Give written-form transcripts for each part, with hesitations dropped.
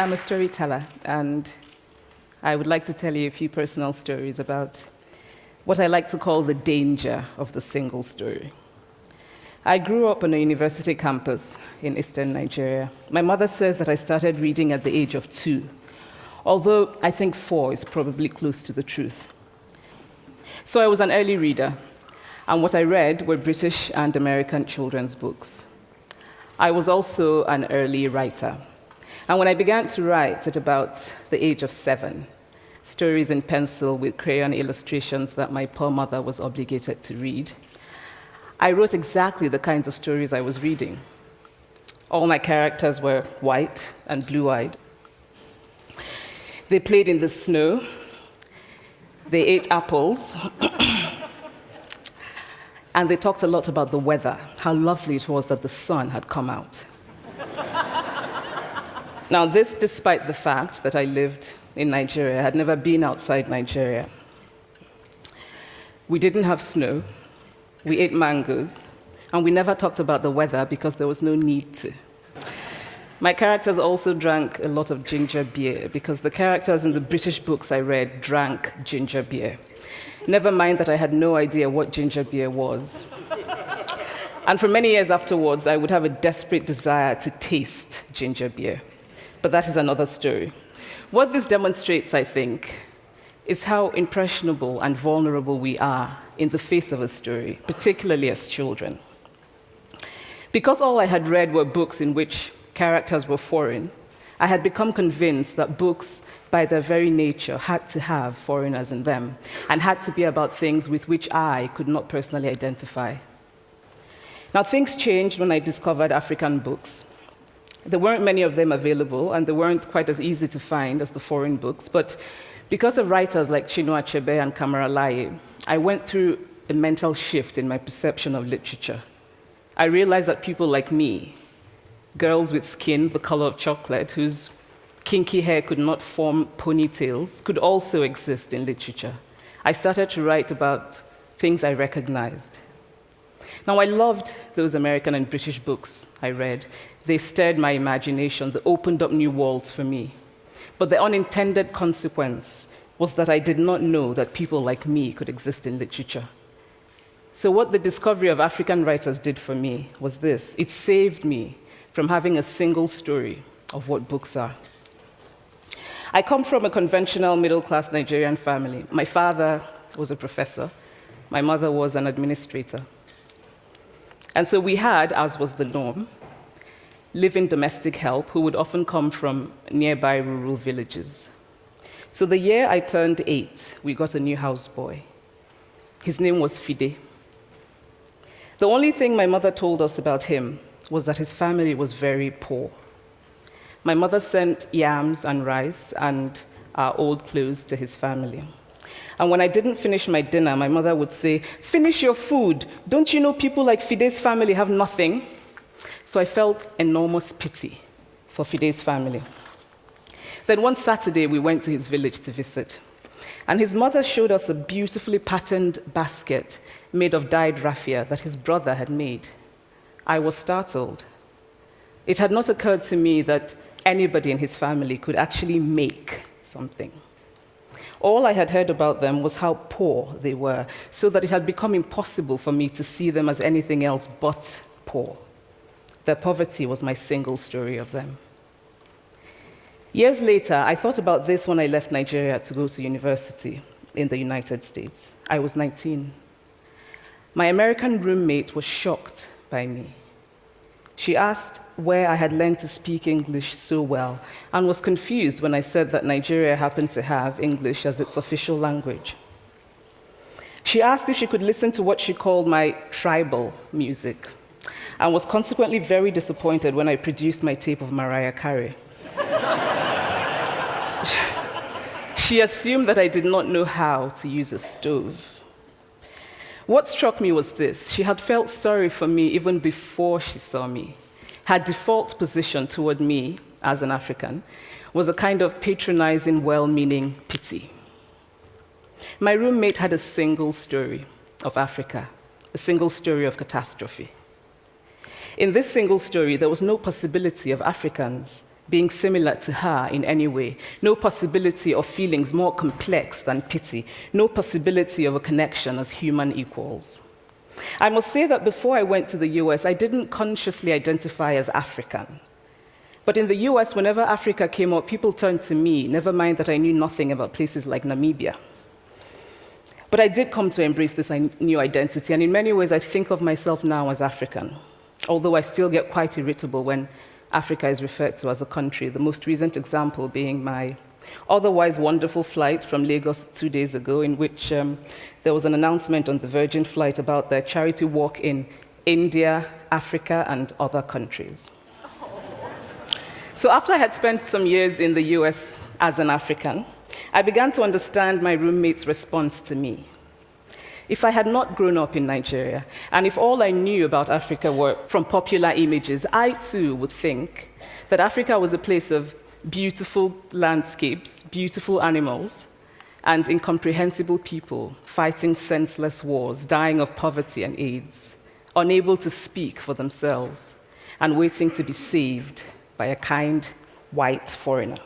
I'm a storyteller, and I would like to tell you a few personal stories about what I like to call the danger of the single story. I grew up on a university campus in eastern Nigeria. My mother says that I started reading at the age of 2, although I think 4 is probably close to the truth. So I was an early reader, and what I read were British and American children's books. I was also an early writer. And when I began to write at about the age of 7, stories in pencil with crayon illustrations that my poor mother was obligated to read, I wrote exactly the kinds of stories I was reading. All my characters were white and blue-eyed. They played in the snow. They ate apples. And they talked a lot about the weather, how lovely it was that the sun had come out. Now, this despite the fact that I lived in Nigeria. I had never been outside Nigeria. We didn't have snow. We ate mangoes. And we never talked about the weather because there was no need to. My characters also drank a lot of ginger beer because the characters in the British books I read drank ginger beer. Never mind that I had no idea what ginger beer was. And for many years afterwards, I would have a desperate desire to taste ginger beer. But that is another story. What this demonstrates, I think, is how impressionable and vulnerable we are in the face of a story, particularly as children. Because all I had read were books in which characters were foreign, I had become convinced that books, by their very nature, had to have foreigners in them and had to be about things with which I could not personally identify. Now, things changed when I discovered African books. There weren't many of them available, and they weren't quite as easy to find as the foreign books, but because of writers like Chinua Achebe and Kamara Laye, I went through a mental shift in my perception of literature. I realized that people like me, girls with skin the color of chocolate, whose kinky hair could not form ponytails, could also exist in literature. I started to write about things I recognized. Now, I loved those American and British books I read. They stirred my imagination. They opened up new worlds for me. But the unintended consequence was that I did not know that people like me could exist in literature. So what the discovery of African writers did for me was this. It saved me from having a single story of what books are. I come from a conventional middle-class Nigerian family. My father was a professor. My mother was an administrator. And so we had, as was the norm, live-in domestic help who would often come from nearby rural villages. So the year I turned 8, we got a new houseboy. His name was Fide. The only thing my mother told us about him was that his family was very poor. My mother sent yams and rice and our old clothes to his family. And when I didn't finish my dinner, my mother would say, "Finish your food. Don't you know people like Fide's family have nothing?" So I felt enormous pity for Fide's family. Then one Saturday, we went to his village to visit. And his mother showed us a beautifully patterned basket made of dyed raffia that his brother had made. I was startled. It had not occurred to me that anybody in his family could actually make something. All I had heard about them was how poor they were, so that it had become impossible for me to see them as anything else but poor. Their poverty was my single story of them. Years later, I thought about this when I left Nigeria to go to university in the United States. I was 19. My American roommate was shocked by me. She asked where I had learned to speak English so well and was confused when I said that Nigeria happened to have English as its official language. She asked if she could listen to what she called my tribal music and was consequently very disappointed when I produced my tape of Mariah Carey. She assumed that I did not know how to use a stove. What struck me was this. She had felt sorry for me even before she saw me. Her default position toward me, as an African, was a kind of patronizing, well-meaning pity. My roommate had a single story of Africa, a single story of catastrophe. In this single story, there was no possibility of Africans being similar to her in any way, no possibility of feelings more complex than pity, no possibility of a connection as human equals. I must say that before I went to the US, I didn't consciously identify as African. But in the US, whenever Africa came up, people turned to me, never mind that I knew nothing about places like Namibia. But I did come to embrace this new identity, and in many ways, I think of myself now as African, although I still get quite irritable when Africa is referred to as a country, the most recent example being my otherwise wonderful flight from Lagos 2 days ago, in which there was an announcement on the Virgin flight about their charity walk in India, Africa, and other countries. So after I had spent some years in the US as an African, I began to understand my roommate's response to me. If I had not grown up in Nigeria, and if all I knew about Africa were from popular images, I too would think that Africa was a place of beautiful landscapes, beautiful animals, and incomprehensible people fighting senseless wars, dying of poverty and AIDS, unable to speak for themselves, and waiting to be saved by a kind white foreigner.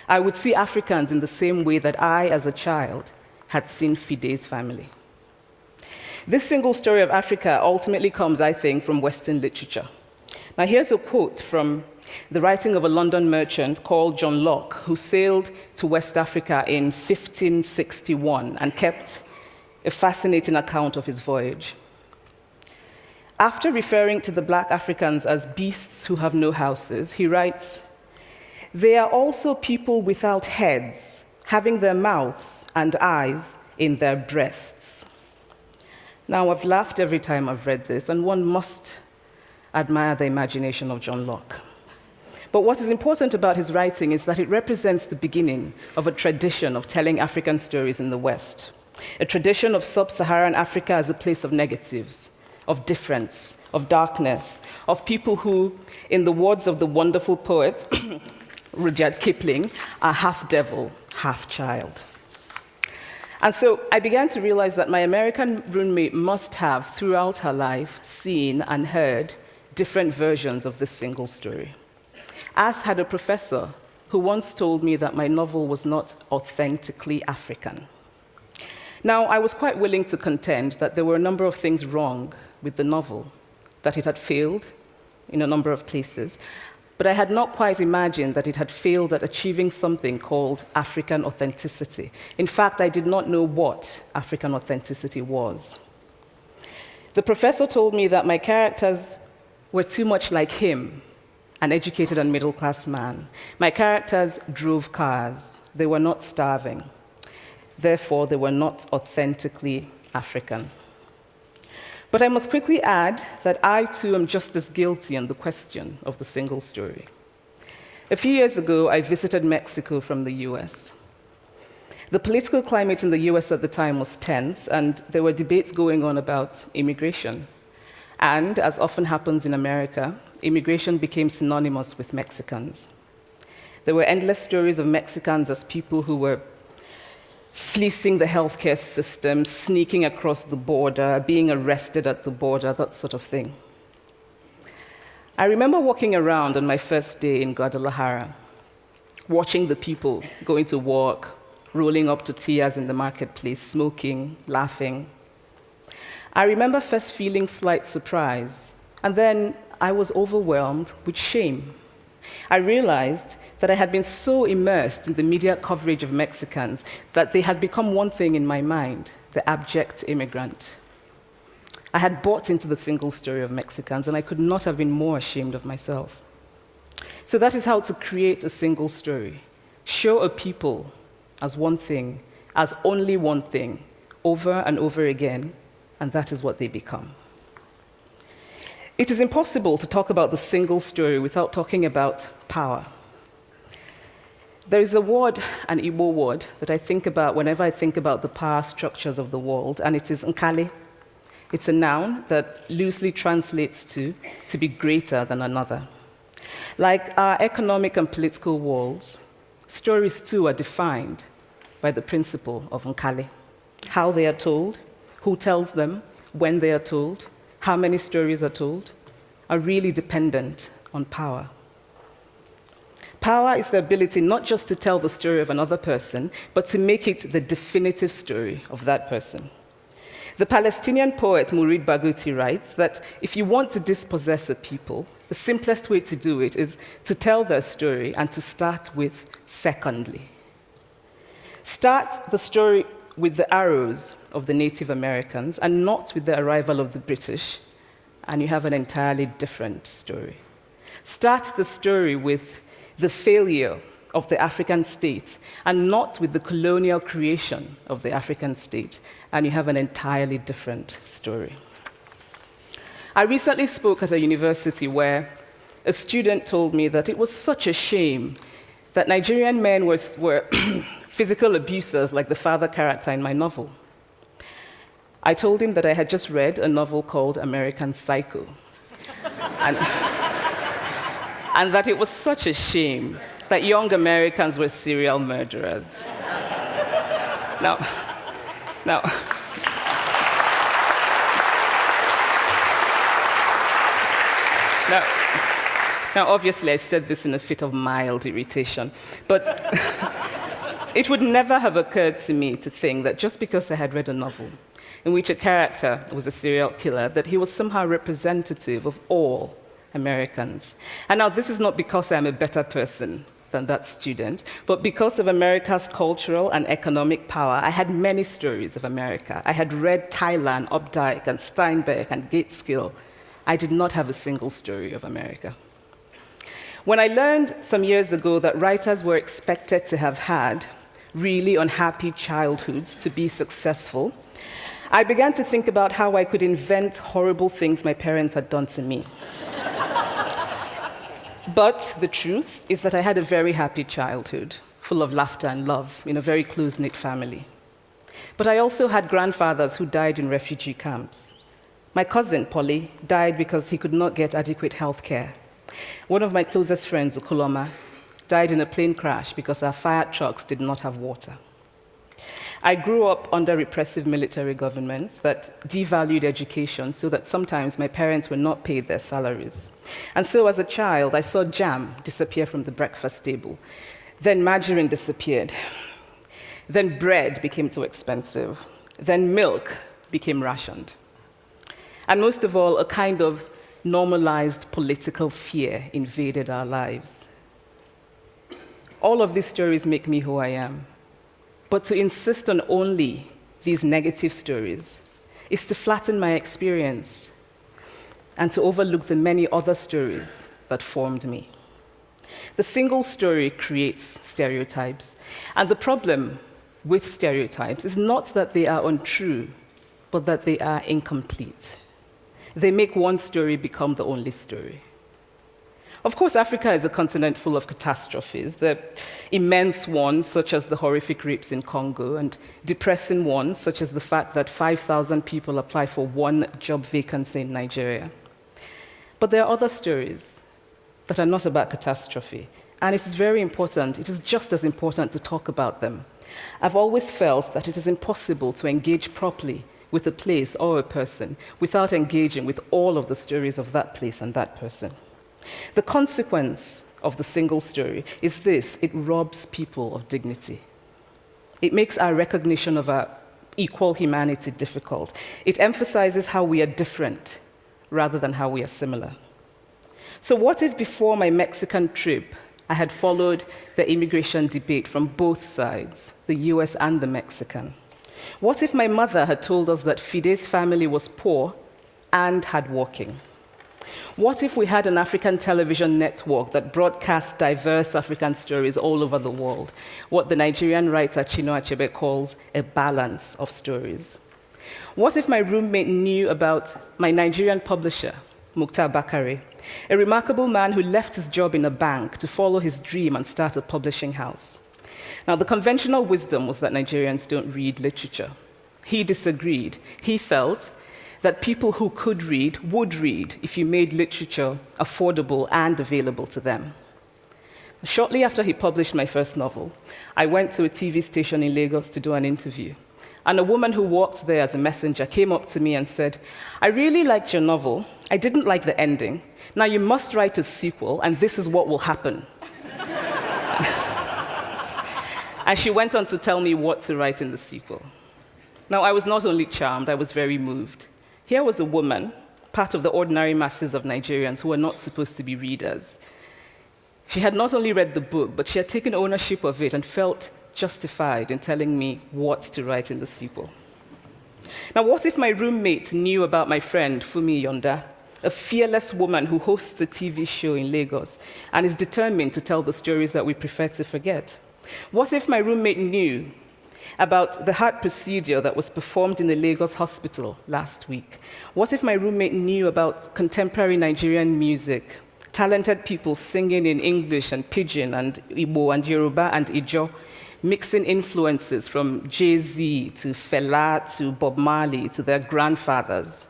I would see Africans in the same way that I, as a child, had seen Fide's family. This single story of Africa ultimately comes, I think, from Western literature. Now, here's a quote from the writing of a London merchant called John Locke, who sailed to West Africa in 1561 and kept a fascinating account of his voyage. After referring to the black Africans as beasts who have no houses, he writes, "They are also people without heads, having their mouths and eyes in their breasts." Now, I've laughed every time I've read this, and one must admire the imagination of John Locke. But what is important about his writing is that it represents the beginning of a tradition of telling African stories in the West, a tradition of sub-Saharan Africa as a place of negatives, of difference, of darkness, of people who, in the words of the wonderful poet Rudyard Kipling, are half devil, half child. And so I began to realize that my American roommate must have, throughout her life, seen and heard different versions of this single story. As had a professor who once told me that my novel was not authentically African. Now, I was quite willing to contend that there were a number of things wrong with the novel, that it had failed in a number of places, but I had not quite imagined that it had failed at achieving something called African authenticity. In fact, I did not know what African authenticity was. The professor told me that my characters were too much like him, an educated and middle-class man. My characters drove cars. They were not starving. Therefore, they were not authentically African. But I must quickly add that I, too, am just as guilty on the question of the single story. A few years ago, I visited Mexico from the US. The political climate in the US at the time was tense, and there were debates going on about immigration. And, as often happens in America, immigration became synonymous with Mexicans. There were endless stories of Mexicans as people who were fleecing the healthcare system, sneaking across the border, being arrested at the border, that sort of thing. I remember walking around on my first day in Guadalajara, watching the people going to work, rolling up tortillas in the marketplace, smoking, laughing. I remember first feeling slight surprise, and then I was overwhelmed with shame. I realized that I had been so immersed in the media coverage of Mexicans that they had become one thing in my mind, the abject immigrant. I had bought into the single story of Mexicans, and I could not have been more ashamed of myself. So that is how to create a single story. Show a people as one thing, as only one thing, over and over again, and that is what they become. It is impossible to talk about the single story without talking about power. There is a word, an Igbo word, that I think about whenever I think about the power structures of the world, and it is nkali. It's a noun that loosely translates to be greater than another. Like our economic and political worlds, stories too are defined by the principle of nkali. How they are told, who tells them, when they are told, how many stories are told, are really dependent on power. Power is the ability not just to tell the story of another person, but to make it the definitive story of that person. The Palestinian poet Mourid Barghouti writes that if you want to dispossess a people, the simplest way to do it is to tell their story and to start with secondly. Start the story with the arrows of the Native Americans and not with the arrival of the British, and you have an entirely different story. Start the story with the failure of the African state and not with the colonial creation of the African state, and you have an entirely different story. I recently spoke at a university where a student told me that it was such a shame that Nigerian men were physical abusers like the father character in my novel. I told him that I had just read a novel called American Psycho, and that it was such a shame that young Americans were serial murderers. Now, obviously, I said this in a fit of mild irritation, but it would never have occurred to me to think that just because I had read a novel in which a character was a serial killer, that he was somehow representative of all Americans. And now, this is not because I'm a better person than that student, but because of America's cultural and economic power, I had many stories of America. I had read Thailand, Updike, and Steinbeck, and Gateskill. I did not have a single story of America. When I learned some years ago that writers were expected to have had really unhappy childhoods to be successful, I began to think about how I could invent horrible things my parents had done to me. But the truth is that I had a very happy childhood, full of laughter and love, in a very close-knit family. But I also had grandfathers who died in refugee camps. My cousin, Polly, died because he could not get adequate health care. One of my closest friends, Okoloma, died in a plane crash because our fire trucks did not have water. I grew up under repressive military governments that devalued education so that sometimes my parents were not paid their salaries. And so as a child, I saw jam disappear from the breakfast table. Then margarine disappeared. Then bread became too expensive. Then milk became rationed. And most of all, a kind of normalized political fear invaded our lives. All of these stories make me who I am. But to insist on only these negative stories is to flatten my experience and to overlook the many other stories that formed me. The single story creates stereotypes, and the problem with stereotypes is not that they are untrue, but that they are incomplete. They make one story become the only story. Of course, Africa is a continent full of catastrophes, the immense ones, such as the horrific rapes in Congo, and depressing ones, such as the fact that 5,000 people apply for one job vacancy in Nigeria. But there are other stories that are not about catastrophe, and it is very important, it is just as important to talk about them. I've always felt that it is impossible to engage properly with a place or a person without engaging with all of the stories of that place and that person. The consequence of the single story is this: it robs people of dignity. It makes our recognition of our equal humanity difficult. It emphasizes how we are different rather than how we are similar. So what if before my Mexican trip, I had followed the immigration debate from both sides, the US and the Mexican? What if my mother had told us that Fide's family was poor and hardworking? What if we had an African television network that broadcast diverse African stories all over the world, what the Nigerian writer Chinua Achebe calls a balance of stories? What if my roommate knew about my Nigerian publisher, Mukhtar Bakare, a remarkable man who left his job in a bank to follow his dream and start a publishing house? Now, the conventional wisdom was that Nigerians don't read literature. He disagreed. He felt that people who could read would read if you made literature affordable and available to them. Shortly after he published my first novel, I went to a TV station in Lagos to do an interview. And a woman who worked there as a messenger came up to me and said, "I really liked your novel. I didn't like the ending. Now you must write a sequel, and this is what will happen." And she went on to tell me what to write in the sequel. Now, I was not only charmed, I was very moved. Here was a woman, part of the ordinary masses of Nigerians who were not supposed to be readers. She had not only read the book, but she had taken ownership of it and felt justified in telling me what to write in the sequel. Now, what if my roommate knew about my friend, Fumi Yonda, a fearless woman who hosts a TV show in Lagos and is determined to tell the stories that we prefer to forget? What if my roommate knew about the heart procedure that was performed in the Lagos hospital last week? What if my roommate knew about contemporary Nigerian music, talented people singing in English and Pidgin and Igbo and Yoruba and Ijo, mixing influences from Jay-Z to Fela to Bob Marley to their grandfathers?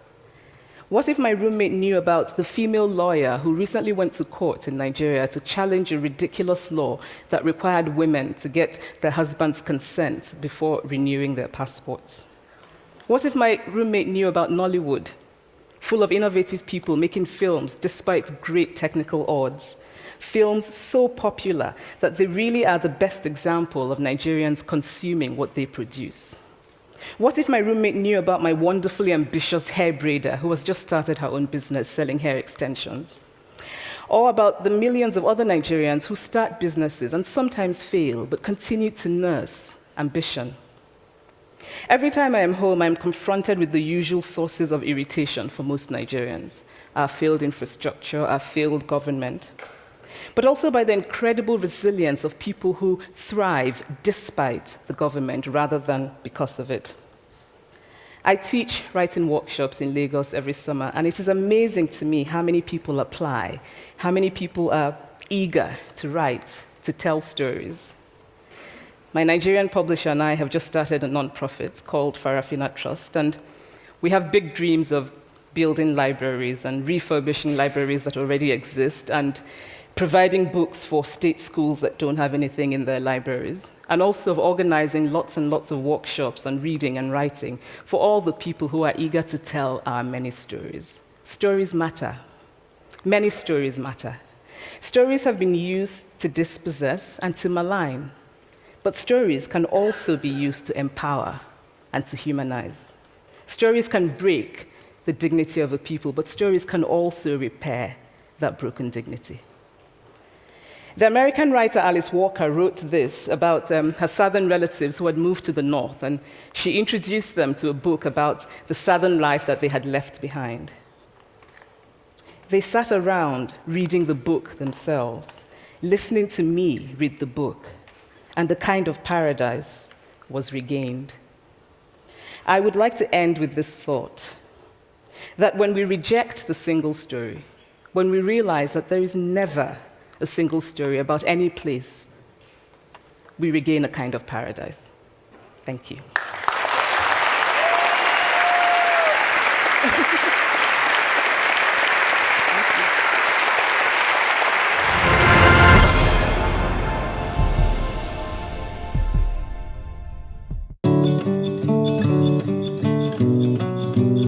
What if my roommate knew about the female lawyer who recently went to court in Nigeria to challenge a ridiculous law that required women to get their husband's consent before renewing their passports? What if my roommate knew about Nollywood, full of innovative people making films despite great technical odds? Films so popular that they really are the best example of Nigerians consuming what they produce. What if my roommate knew about my wonderfully ambitious hair braider who has just started her own business selling hair extensions? Or about the millions of other Nigerians who start businesses and sometimes fail, but continue to nurse ambition? Every time I am home, I am confronted with the usual sources of irritation for most Nigerians: our failed infrastructure, our failed government, but also by the incredible resilience of people who thrive despite the government rather than because of it. I teach writing workshops in Lagos every summer, and it is amazing to me how many people apply, how many people are eager to write, to tell stories. My Nigerian publisher and I have just started a nonprofit called Farafina Trust, and we have big dreams of building libraries and refurbishing libraries that already exist and providing books for state schools that don't have anything in their libraries, and also of organizing lots and lots of workshops on reading and writing for all the people who are eager to tell our many stories. Stories matter. Many stories matter. Stories have been used to dispossess and to malign, but stories can also be used to empower and to humanize. Stories can break the dignity of a people, but stories can also repair that broken dignity. The American writer Alice Walker wrote this about her southern relatives who had moved to the north, and she introduced them to a book about the southern life that they had left behind. They sat around reading the book themselves, listening to me read the book, and the kind of paradise was regained. I would like to end with this thought, that when we reject the single story, when we realize that there is never a single story about any place, we regain a kind of paradise. Thank you.